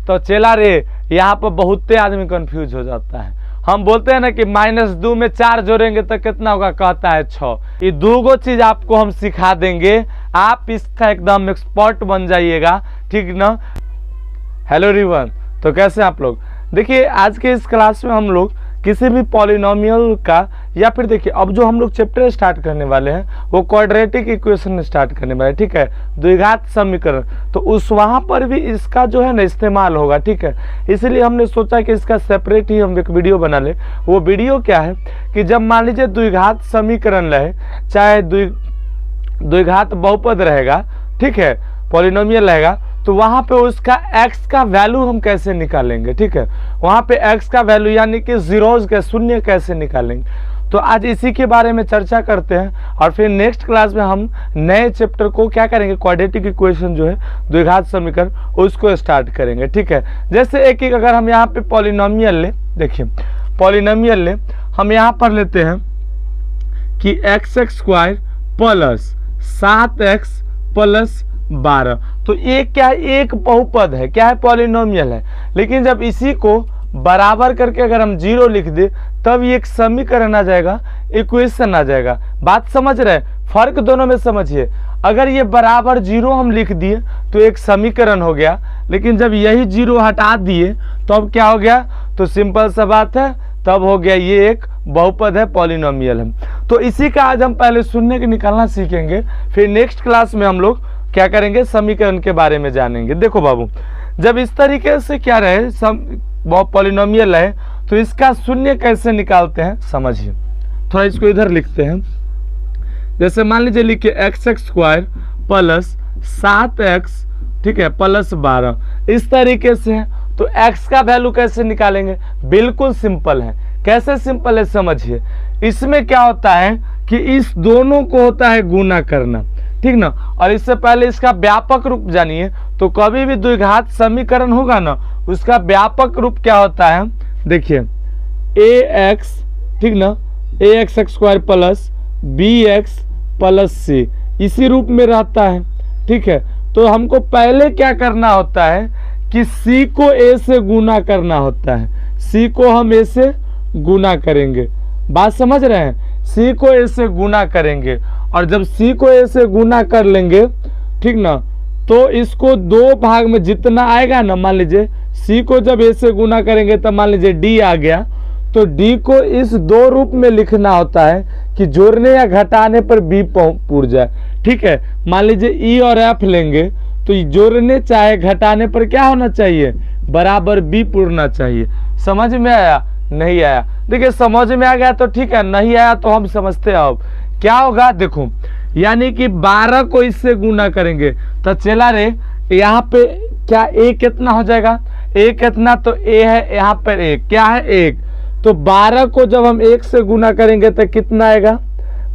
तो चेला रे यहाँ पर बहुते आदमी कंफ्यूज हो जाता है। हम बोलते हैं ना कि -2 में 4 जोड़ेंगे तो कितना होगा, कहता है 6। ये 2 चीज आपको हम सिखा देंगे, आप इसका एकदम एक्सपर्ट बन जाइएगा, ठीक ना। हेलो रिवन, तो कैसे आप लोग। देखिए आज के इस क्लास में हम लोग किसी भी पॉलिनोमियल का या फिर देखिए अब जो हम लोग चैप्टर स्टार्ट करने वाले हैं वो क्वाड्रेटिक इक्वेशन स्टार्ट करने वाले हैं, ठीक है, द्विघात समीकरण। तो उस वहाँ पर भी इसका जो है ना इस्तेमाल होगा, ठीक है। इसलिए हमने सोचा कि इसका सेपरेट ही हम एक वीडियो बना ले। वो वीडियो क्या है कि जब मान लीजिए द्विघात समीकरण रहे, चाहे द्विघात बहुपद रहेगा, ठीक है, पॉलिनोमियल रहेगा, तो वहां पे उसका x का वैल्यू हम कैसे निकालेंगे, ठीक है। वहां पे x का वैल्यू यानी कि जीरोज के शून्य कैसे निकालेंगे। तो आज इसी के बारे में चर्चा करते हैं और फिर नेक्स्ट क्लास में हम नए चैप्टर को क्या करेंगे, क्वाड्रेटिक इक्वेशन जो है द्विघात समीकरण, उसको स्टार्ट करेंगे, ठीक है। जैसे एक अगर हम यहाँ पे पॉलिनोमियल ले, देखिए पॉलिनोमियल ले, हम यहाँ पर लेते हैं कि x² प्लस 7x प्लस 12। तो ये क्या है, एक बहुपद है, क्या है, पॉलिनोमियल है। लेकिन जब इसी को बराबर करके अगर हम 0 लिख दे तब ये एक समीकरण आ जाएगा, इक्वेशन आ जाएगा। बात समझ रहे, फर्क दोनों में समझिए। अगर ये बराबर 0 हम लिख दिए तो एक समीकरण हो गया, लेकिन जब यही 0 हटा दिए तो अब क्या हो गया, तो सिंपल सा बात है, तब हो गया ये एक बहुपद है, पॉलिनोमियल है। तो इसी का आज हम पहले शून्य के निकालना सीखेंगे, फिर नेक्स्ट क्लास में हम लोग क्या करेंगे, समीकरण के बारे में जानेंगे। देखो बाबू, जब इस तरीके से क्या रहे, पॉलिनोमियल है, तो इसका शून्य कैसे निकालते हैं समझिए। थोड़ा इसको इधर लिखते हैं। जैसे मान लीजिए लिखिए x² प्लस 7x, ठीक है, प्लस 12, इस तरीके से है। तो x का वैल्यू कैसे निकालेंगे, बिल्कुल सिंपल है। कैसे सिंपल है समझिए। इसमें क्या होता है कि इस दोनों को होता है गुना करना, ठीक ना। और इससे पहले इसका व्यापक रूप जानिए। तो कभी भी द्विघात समीकरण होगा ना, उसका व्यापक रूप क्या होता है, देखिए ax, ठीक ना, ax² plus bx plus c, इसी रूप में रहता है, ठीक है। तो हमको पहले क्या करना होता है कि c को a से गुना करना होता है, c को हम a से गुना करेंगे। बात समझ रहे हैं, c को a से गुना करेंगे, और जब c को a से गुना कर लेंगे, ठीक ना, तो इसको 2 भाग में जितना आएगा ना, मान लीजिए c को जब a से गुना करेंगे तब मान लीजिए d आ गया, तो d को इस 2 रूप में लिखना होता है कि जोड़ने या घटाने पर b पूर जाए, ठीक है। मान लीजिए e और f लेंगे तो जोड़ने चाहे घटाने पर क्या होना चाहिए, बराबर b पूरना चाहिए। समझ में आया, नहीं आया, देखिए समझ में आ गया तो ठीक है, नहीं आया तो हम समझते हैं अब क्या होगा। देखो यानी कि 12 को इससे गुना करेंगे तो चला रे, यहाँ पे क्या a कितना हो जाएगा, a कितना, तो a है यहाँ पर a, क्या है 1, तो 12 को जब हम 1 से गुना करेंगे तो कितना आएगा,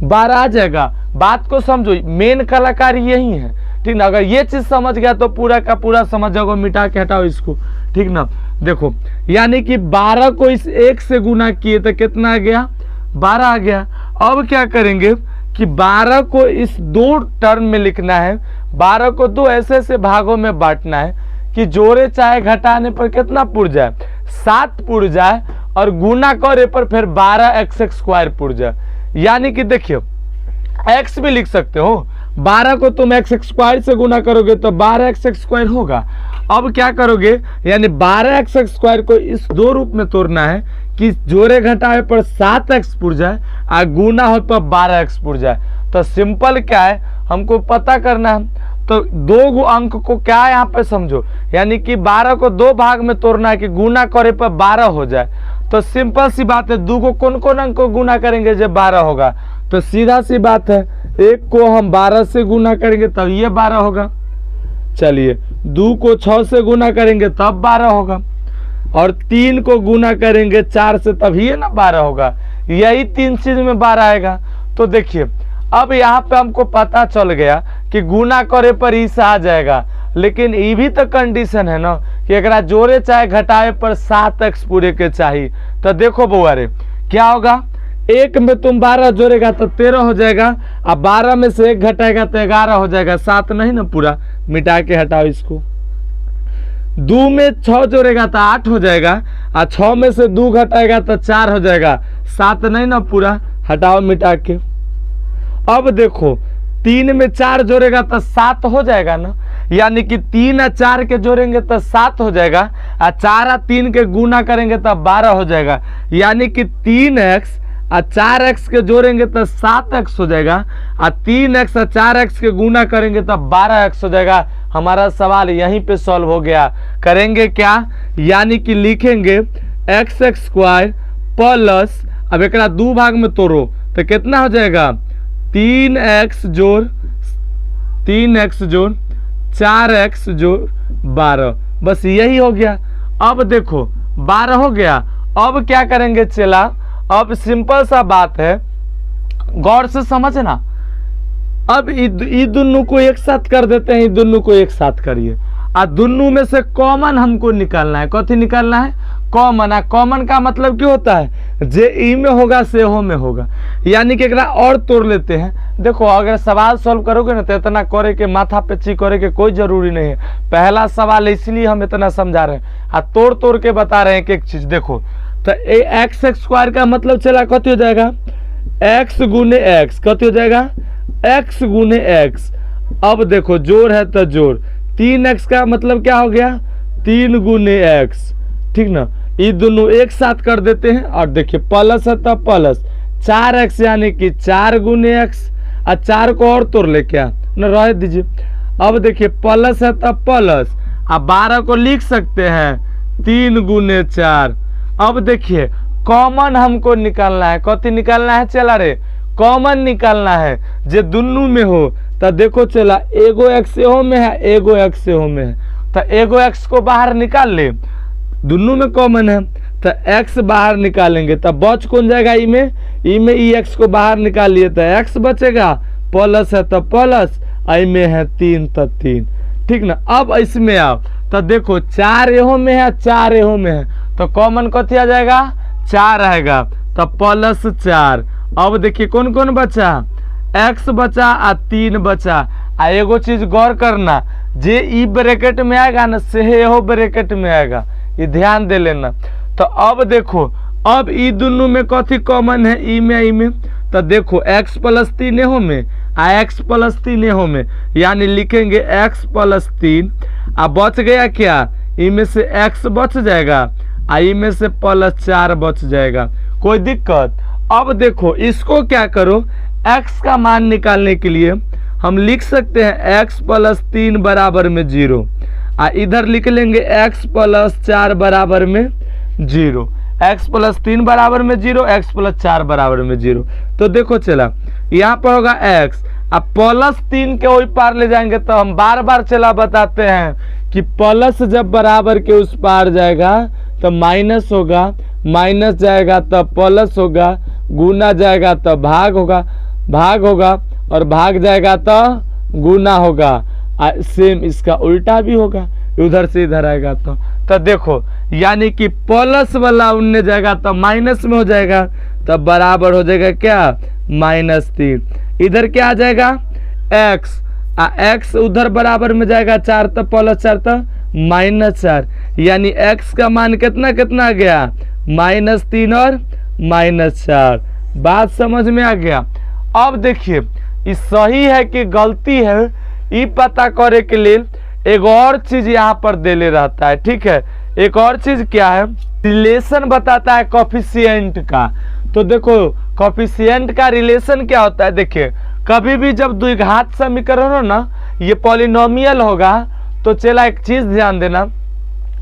12 आ जाएगा। बात को समझो, मेन कलाकारी यही है, ठीक ना। अगर ये चीज समझ गया तो पूरा का पूरा समझ जाओगे, मिटा के हटाओ इसको, ठीक ना। देखो यानी कि 12 को इस 1 से गुना किए तो कितना आ गया, 12 आ गया। अब क्या करेंगे कि 12 को इस 2 टर्म में लिखना है, 12 को 2 ऐसे ऐसे भागों में बांटना है कि जोड़े चाहे घटाने पर कितना पुर जाए, 7 पुर जाए, और गुना करे पर फिर 12x² पुर जाए। यानी कि देखिए x भी लिख सकते हो, 12 को तुम x² से गुना करोगे तो 12x² होगा। अब क्या करोगे, यानी 12x² को इस 2 रूप में तोड़ना है कि जोड़े घटाए पर 7x पुर जाए और गुना हो पर 12x पुर जाए। तो सिंपल क्या है, हमको पता करना है। तो 2 अंक को क्या यहाँ पे समझो, यानी कि 12 को 2 भाग में तोड़ना है कि गुना करे पर 12 हो जाए। तो सिंपल सी बात है, 2 को कौन कौन अंक को गुना करेंगे जब 12 होगा, तो सीधा सी बात है, 1 को हम 12 से गुना करेंगे तब ये 12 होगा। चलिए 2 को 6 से गुना करेंगे तब 12 होगा, और 3 को गुना करेंगे 4 से तब ये ना 12 होगा। यही 3 चीज में 12 आएगा। तो देखिए अब यहाँ पे हमको पता चल गया कि गुना करे पर इस आ जाएगा, लेकिन ये भी तो कंडीशन है ना कि अगर जोड़े चाहे घटाए पर 7x पूरे के चाहिए। तो देखो बउआ रे, क्या होगा, 1 में तुम 12 जोड़ेगा तो 13 हो जाएगा, अब 12 में से 1 घटाएगा तो 11 हो जाएगा, 7 नहीं ना पूरा, मिटा के हटाओ इसको। 2 में 6 जोड़ेगा तो 8 हो जाएगा, और 6 में से 2 घटाएगा तो 4 हो जाएगा, 7 नहीं ना पूरा, हटाओ मिटा के। अब देखो 3 में 4 जोड़ेगा तो 7 हो जाएगा ना, यानी कि 3 और 4 के जोड़ेंगे तो 7 हो जाएगा, और 4 और 3 के गुना करेंगे तो 12 हो जाएगा, यानी कि 3x और 4x के जोड़ेंगे तो 7x हो जाएगा, और 3x और 4x के गुना करेंगे तो 12x हो जाएगा। हमारा सवाल यहीं पे सॉल्व हो गया। करेंगे क्या, यानी कि लिखेंगे x² प्लस, अब एक 2 भाग में तोड़ो तो कितना हो जाएगा, 3x जोड़ 4x जोड़ 12, बस यही हो गया। अब देखो 12 हो गया। अब क्या करेंगे चला, अब सिंपल सा बात है, गौर से समझना। अब ये दोनों को एक साथ कर देते हैं, ये दोनों को एक साथ करिए, और दोनों में से कॉमन हमको निकालना है। कथी निकालना है, कॉमन। कॉमन का मतलब क्यों होता है, जे ई में होगा से हो में होगा, यानी कि एकरा और तोड़ लेते हैं। देखो अगर सवाल सॉल्व करोगे ना तो इतना करे के माथा पेची करे के कोई जरूरी नहीं है। पहला सवाल इसलिए हम इतना समझा रहे हैं और तोड़ तोड़ के बता रहे हैं कि एक चीज देखो, तो x² का मतलब चला कथी हो जाएगा, x गुने x, कथी हो जाएगा, x गुने x। अब देखो जोड़ है तो जोड़, 3x का मतलब क्या हो गया, 3 गुने x, ठीक ना। ये दोनों एक साथ कर देते हैं, और देखिए प्लस है तो प्लस 4x, यानी कि 4 गुने x, और 4 को और तोड़ ले क्या न, रह दीजिए। अब देखिए प्लस है तो प्लस, अब 12 को लिख सकते हैं 3 गुने 4। अब देखिए कॉमन हमको निकालना है। कथी निकालना है चला रे, कॉमन निकालना है जे दोनों में हो। तो देखो चला, एगो x हो में है, एगो x हो में है, तो एगो x को बाहर निकाल ले, दोनों में कॉमन है, तो x बाहर निकालेंगे तो बच कौन जाएगा, ई में ई x को बाहर निकाल लिए तो x बचेगा, प्लस है तो प्लस, आई में है 3 तो 3, ठीक ना। अब इसमें आओ तो देखो 4 एहो में है, 4 एहो में है, तो कॉमन कथी आ जाएगा, 4 आएगा, तो प्लस 4। अब देखिए कौन कौन बचा, x बचा और 3 बचा। आ एगो चीज गौर करना, जे ई ब्रैकेट में आएगा ना से एहो ब्रैकेट में आएगा, ये ध्यान दे लेना। तो अब देखो, अब ई दोनों में कथी कॉमन है, ई में, तो देखो x प्लस 3 एहो में आ x प्लस 3 एहो में, यानी लिखेंगे x प्लस 3, आ बच गया क्या, ई में से x बच जाएगा, आई में से प्लस 4 बच जाएगा, कोई दिक्कत। अब देखो इसको क्या करो, x का मान निकालने के लिए हम लिख सकते हैं x प्लस 3 बराबर में 0, आ इधर लिख लेंगे x प्लस 4 बराबर में 0, x प्लस 3 बराबर में 0, x प्लस 4 बराबर में 0। तो देखो चला यहाँ पर होगा x, अब प्लस 3 के वही पार ले जाएंगे, तो हम बार बार चला बताते हैं कि प्लस जब बराबर के उस पार जाएगा तो माइनस होगा, माइनस जाएगा तो प्लस होगा, गुना जाएगा तो भाग होगा, और भाग जाएगा तो गुना होगा। सेम इसका उल्टा भी होगा, उधर से इधर आएगा तो देखो, यानी कि प्लस वाला उनने जाएगा तो माइनस में हो जाएगा, तब बराबर हो जाएगा क्या, -3। इधर क्या आ जाएगा x, x उधर बराबर में जाएगा 4, तो प्लस 4 तो -4, यानी x का मान कितना कितना आ गया, -3 और -4। बात समझ में आ गया। अब देखिए ये सही है कि गलती है, ये पता करे के लिए एक और चीज यहाँ पर दे ले रहता है, ठीक है। एक और चीज क्या है, रिलेशन बताता है कोफिशिएंट का। तो देखो कोफिशिएंट का रिलेशन क्या होता है, देखिए कभी भी जब द्विघात समीकरण हो ना, ये पॉलिनोमियल होगा, तो चला एक चीज ध्यान देना,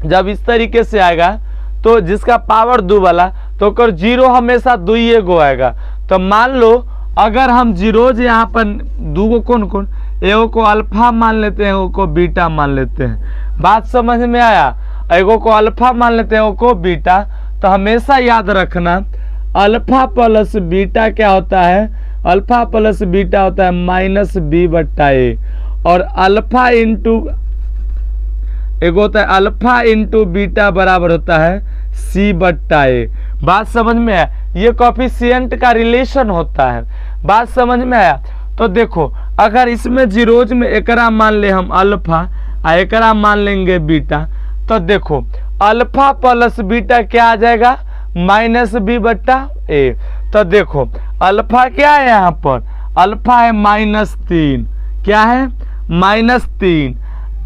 जब इस तरीके से आएगा तो जिसका पावर 2 वाला, तो कर 0 हमेशा 2 गो आएगा। तो मान लो अगर हम जीरोज यहाँ पर 2 गो कौन कौन, एगो को अल्फा मान लेते हैं, एगो को बीटा मान लेते हैं। बात समझ में आया, एगो को अल्फा मान लेते हैं, एगो को बीटा। तो हमेशा याद रखना अल्फा प्लस बीटा क्या होता है, अल्फा प्लस बीटा होता है -b/a, और अल्फा इंटू एगो होता है अल्फा इंटू बीटा बराबर होता है c/a। बात समझ में आया, ये कोफिशिएंट का रिलेशन होता है। बात समझ में आया। तो देखो अगर इसमें जीरोज में एकरा मान ले हम अल्फा, आ एकरा मान लेंगे बीटा, तो देखो अल्फा प्लस बीटा क्या आ जाएगा, माइनस बी बट्टा ए। तो देखो अल्फा क्या है, यहाँ पर अल्फा है -3, क्या है -3,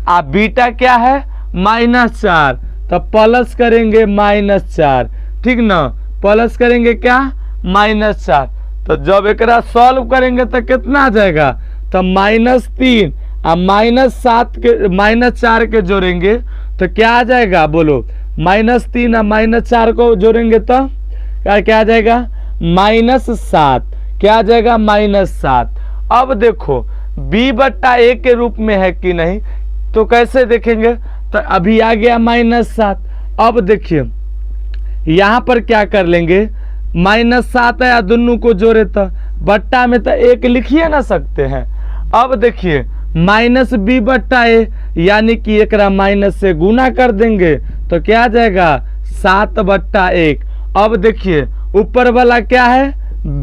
आ बीटा क्या है -4, तो प्लस करेंगे -4, ठीक ना, प्लस करेंगे क्या -4। तो जब एक सॉल्व करेंगे तो कितना आ जाएगा, तो -3 और -4 के जोड़ेंगे तो क्या आ जाएगा, बोलो -3 और -4 को जोड़ेंगे तो क्या आ जाएगा -7, क्या आ जाएगा -7। अब देखो b बट्टा a के रूप में है कि नहीं, तो कैसे देखेंगे, तो अभी आ गया -7। अब देखिए यहाँ पर क्या कर लेंगे, -7 है, दोनों को जोड़े तो बट्टा में तो 1 लिखिए ना सकते हैं। अब देखिए -b बट्टा a, यानी कि एक माइनस से गुना कर देंगे तो क्या आ जाएगा 7 बट्टा 1। अब देखिए ऊपर वाला क्या है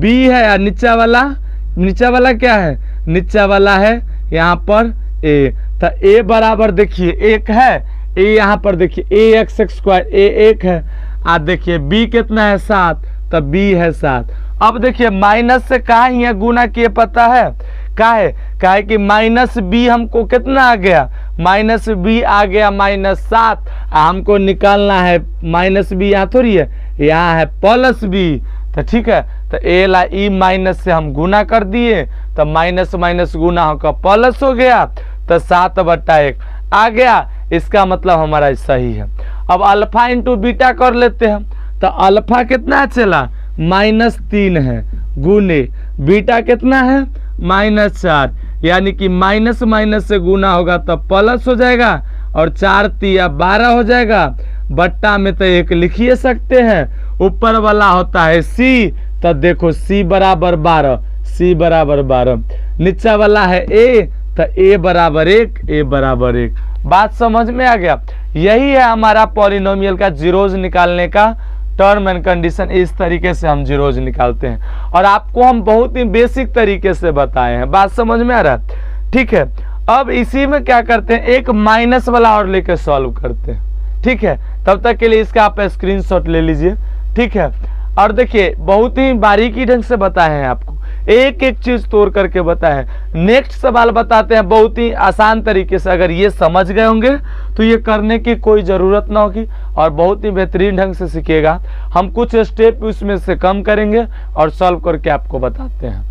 b है, या नीचा वाला क्या है, नीचा वाला है यहाँ पर a, तो a बराबर देखिए 1 है, a यहाँ पर देखिए ax² a 1 है, आ देखिए b कितना है 7, तो b है 7। अब देखिए माइनस से कहा यहाँ गुना किए पता है, का है कि -b हमको कितना आ गया, -b आ गया -7, हमको निकालना है -b, यहाँ थोड़ी है, यहाँ है +b, तो ठीक है, तो a ला e माइनस से हम गुना कर दिए, तो माइनस माइनस गुना होकर प्लस हो गया, तो 7 बट्टा 1 आ गया, इसका मतलब हमारा सही है। अब अल्फा इंटू बीटा कर लेते हैं, तो अल्फा कितना चला -3 है, गुने बीटा कितना है -4, यानी कि माइनस माइनस से गुना होगा तो प्लस हो जाएगा, और 4 तिया 12 हो जाएगा, बट्टा में तो 1 लिखिए सकते हैं, ऊपर वाला होता है c, तो देखो c बराबर 12, c बराबर 12, नीचा वाला है a, तो a बराबर 1, a बराबर 1। बात समझ में आ गया, यही है हमारा पॉलिनोमियल का जीरोज निकालने का टर्म एंड कंडीशन। इस तरीके से हम जीरोज निकालते हैं, और आपको हम बहुत ही बेसिक तरीके से बताए हैं, बात समझ में आ रहा है, ठीक है। अब इसी में क्या करते हैं, एक माइनस वाला और लेकर सॉल्व करते हैं, ठीक है। तब तक के लिए इसका आप स्क्रीनशॉट ले लीजिए, ठीक है। और देखिए बहुत ही बारीकी ढंग से बताए हैं आपको, एक एक चीज तोड़ करके बताए हैं। नेक्स्ट सवाल बताते हैं बहुत ही आसान तरीके से, अगर ये समझ गए होंगे तो ये करने की कोई ज़रूरत ना होगी, और बहुत ही बेहतरीन ढंग से सीखिएगा। हम कुछ स्टेप उसमें से कम करेंगे और सॉल्व करके आपको बताते हैं।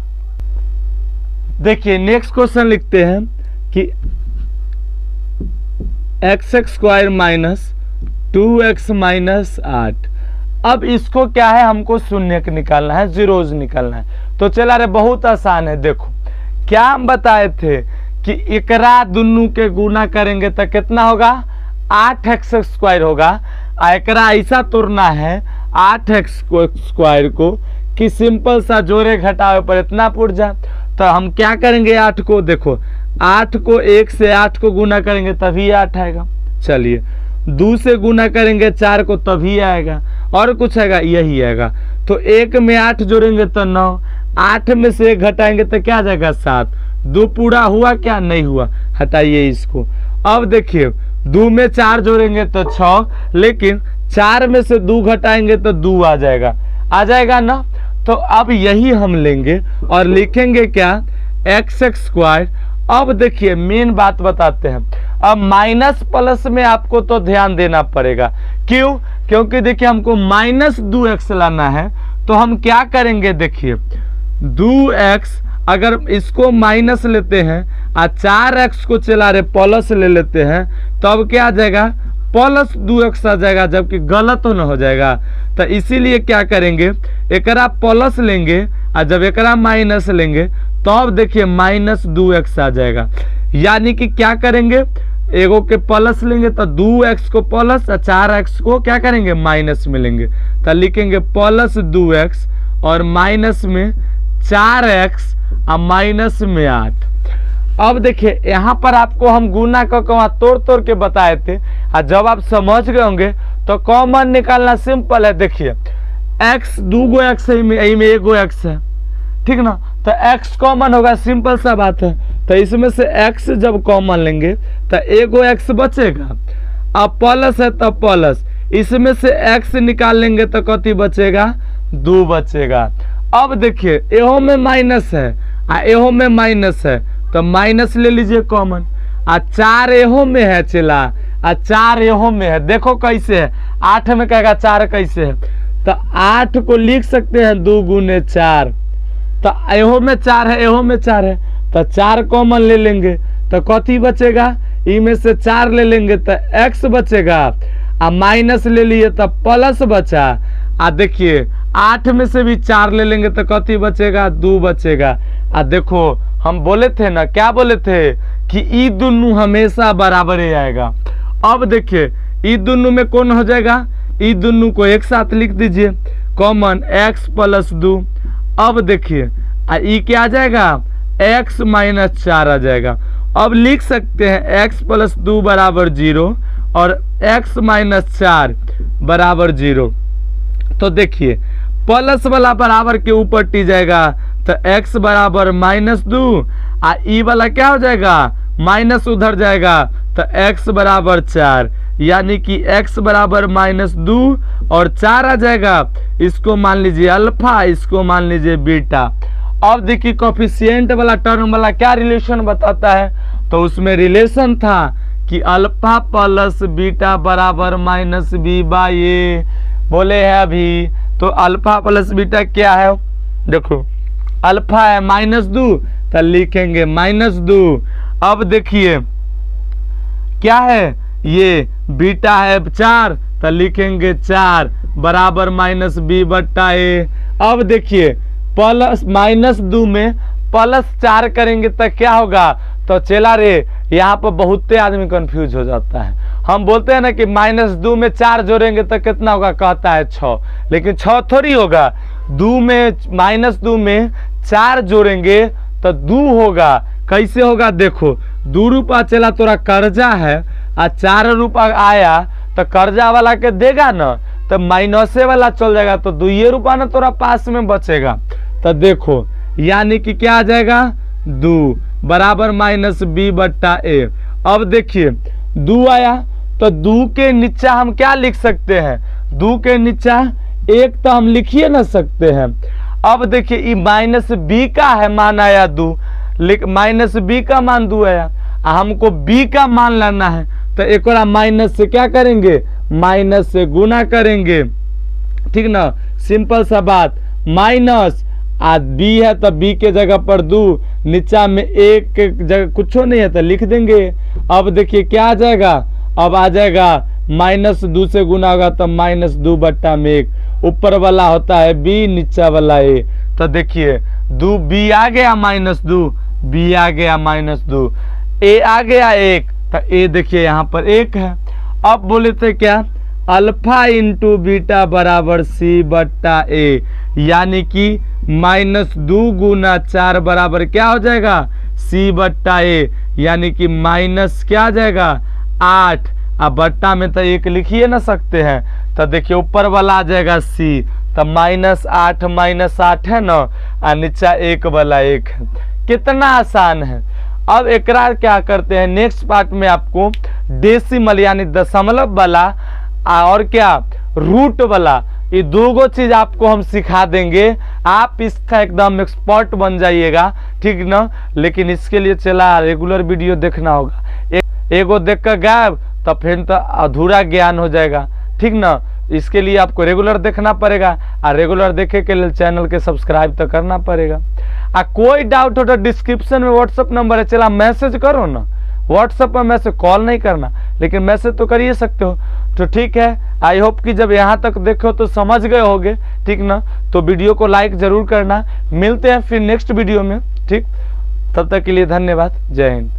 देखिए नेक्स्ट क्वेश्चन लिखते हैं कि x² - 2x - 8। अब इसको क्या है, हमको शून्य निकालना है, जीरोज निकालना है। तो चला रे बहुत आसान है, देखो क्या हम बताए थे कि एकरा दोनों के गुना करेंगे तो कितना होगा 8x² होगा। एकरा ऐसा तोड़ना है 8x² को कि सिंपल सा जोड़े घटावे पर इतना पुट जाए। तो हम क्या करेंगे, 8 को देखो 8 को 1 से 8 को गुना करेंगे तभी 8 आएगा। चलिए 2 से गुना करेंगे 4 को तभी आएगा, और कुछ आएगा, यही आएगा। तो 1 में 8 जोड़ेंगे तो 9, 8 में से 1 घटाएंगे तो क्या आ जाएगा 7। 2 पूरा हुआ क्या, नहीं हुआ, हटाइए इसको। अब देखिए 2 में 4 जोड़ेंगे तो 6, लेकिन 4 में से 2 घटाएंगे तो 2 आ जाएगा ना। तो अब यही हम लेंगे और लिखेंगे क्या, x²। अब देखिए मेन बात बताते हैं, अब माइनस प्लस में आपको तो ध्यान देना पड़ेगा, क्यों, क्योंकि देखिए हमको -2x लाना है। तो हम क्या करेंगे, देखिए 2x, अगर इसको माइनस लेते हैं और 4x को चला रहे प्लस ले लेते हैं, तो अब क्या आ जाएगा +2x आ जाएगा, जबकि गलत हो ना हो जाएगा। तो इसीलिए क्या करेंगे, एकरा प्लस लेंगे और जब एकरा माइनस लेंगे तो अब देखिए -2x आ जाएगा। यानी कि क्या करेंगे, एगो के प्लस लेंगे तो 2x को प्लस और 4x को क्या करेंगे माइनस में लेंगे, तो लिखेंगे +2x और माइनस में 4x और माइनस में 8। अब देखिए यहाँ पर आपको हम गुना का तोड़ तोड़ के बताए थे, और जब आप समझ गए होंगे तो कॉमन निकालना सिंपल है। देखिए x 2 x है, में 1 x है, ठीक ना, तो x कॉमन होगा, सिंपल सा बात है। तो इसमें से x जब कॉमन लेंगे तो 1 x बचेगा, अब प्लस है तो प्लस, इसमें से x निकाल लेंगे तो कति बचेगा, 2 बचेगा। अब देखिए एहो में माइनस है आ एहो में माइनस है तो माइनस ले लीजिए कॉमन, आ 4 एहो में है चला आ 4 एहो में है, देखो कैसे है, 8 में कहेगा 4 कैसे है, तो 8 को लिख सकते हैं 2 गुने 4, तो एहो में 4 है एहो में 4 है तो 4 कॉमन ले लेंगे तो कथी बचेगा, ई में से 4 ले लेंगे तो x बचेगा, आ माइनस ले लिए तो प्लस बचा, आ देखिए 8 में से भी 4 ले लेंगे तो कथी बचेगा, 2 बचेगा। आ देखो हम बोले थे ना, क्या बोले थे कि ई दोनों हमेशा बराबर ही आएगा। अब देखिए ई दोनों में कौन हो जाएगा, ई दोनों को एक साथ लिख दीजिए कॉमन x प्लस 2। अब देखिए ई क्या आ जाएगा, x माइनस 4 आ जाएगा। अब लिख सकते हैं x प्लस 2 बराबर 0 और x माइनस 4 बराबर 0। तो देखिए प्लस वाला बराबर के ऊपर टी जाएगा तो x बराबर -2, आ ई वाला क्या हो जाएगा, माइनस उधर जाएगा तो x बराबर 4, यानी कि x बराबर -2 और 4 आ जाएगा। इसको मान लीजिए अल्फा, इसको मान लीजिए बीटा। अब देखिए कोफिशिएंट वाला टर्म वाला क्या रिलेशन बताता है, तो उसमें रिलेशन था कि अल्फा प्लस बीटा बराबर -b/a बोले हैं अभी। तो अल्फा प्लस बीटा क्या है, देखो अल्फा है -2 तो लिखेंगे -2। अब देखिए क्या है, ये बीटा है 4 तो लिखेंगे 4 बराबर -b/a। अब देखिए प्लस -2 में प्लस 4 करेंगे तो क्या होगा, तो चला रे यहाँ पर बहुत आदमी कंफ्यूज हो जाता है। हम बोलते हैं ना कि -2 में 4 जोड़ेंगे तो कितना होगा, कहता है 6, लेकिन 6 थोड़ी होगा, -2 में 4 जोड़ेंगे तो 2 होगा। कैसे होगा, देखो 2 रुपया चला तोरा कर्जा है आ 4 रुपया आया तो कर्जा वाला के देगा ना, तो माइनसे वाला चल जाएगा तो 2 रुपया ना तोरा पास में बचेगा। तो देखो यानी कि क्या आ जाएगा, 2 बराबर -b/a। अब देखिए 2 आया तो 2 के नीचा हम क्या लिख सकते हैं, 2 के नीचा 1 तो हम लिख ही ना सकते हैं। अब देखिए ये -b का है मान आया 2, -b का मान 2 आया, हमको b का मान लाना है तो एक और माइनस से क्या करेंगे, माइनस से गुना करेंगे, ठीक ना, सिंपल सा बात। माइनस आ b है तो b के जगह पर 2, नीचा में 1 के जगह कुछ नहीं है तो लिख देंगे। अब देखिए क्या आ जाएगा, अब आ जाएगा -2 से गुना होगा तो -2/1, ऊपर वाला होता है b, नीचा वाला a। तो देखिए 2b आ गया -2, b आ गया -2, a आ गया 1, तो a देखिए यहाँ पर 1 है। अब बोले थे क्या, अल्फा इंटू बीटा बराबर c/a, यानी कि -2 गुना 4 बराबर क्या हो जाएगा, c/a, यानी कि माइनस क्या आ जाएगा 8, अब बट्टा में तो 1 लिख ही ना सकते हैं, तो देखिए ऊपर वाला आ जाएगा c, तो -8 है ना, और नीचा 1 वाला 1 है। कितना आसान है। अब एकरा क्या करते हैं, नेक्स्ट पार्ट में आपको डेसिमल यानी दशमलव वाला और क्या रूट वाला, ये 2 चीज आपको हम सिखा देंगे, आप इसका एकदम एक्सपर्ट बन जाइएगा, ठीक ना। लेकिन इसके लिए चला रेगुलर वीडियो देखना होगा, एगो देख कर गायब तो फिर तो अधूरा ज्ञान हो जाएगा, ठीक ना। इसके लिए आपको रेगुलर देखना पड़ेगा, और रेगुलर देखे के लिए चैनल के सब्सक्राइब तो करना पड़ेगा। कोई डाउट हो तो डिस्क्रिप्शन में व्हाट्सअप नंबर है, चला मैसेज करो ना, व्हाट्सएप पर मैसेज, कॉल नहीं करना, लेकिन मैसेज तो कर ही सकते हो। तो ठीक है, आई होप कि जब यहाँ तक देखो तो समझ गए होगे, ठीक ना। तो वीडियो को लाइक जरूर करना, मिलते हैं फिर नेक्स्ट वीडियो में, ठीक। तब तक के लिए धन्यवाद, जय हिंद।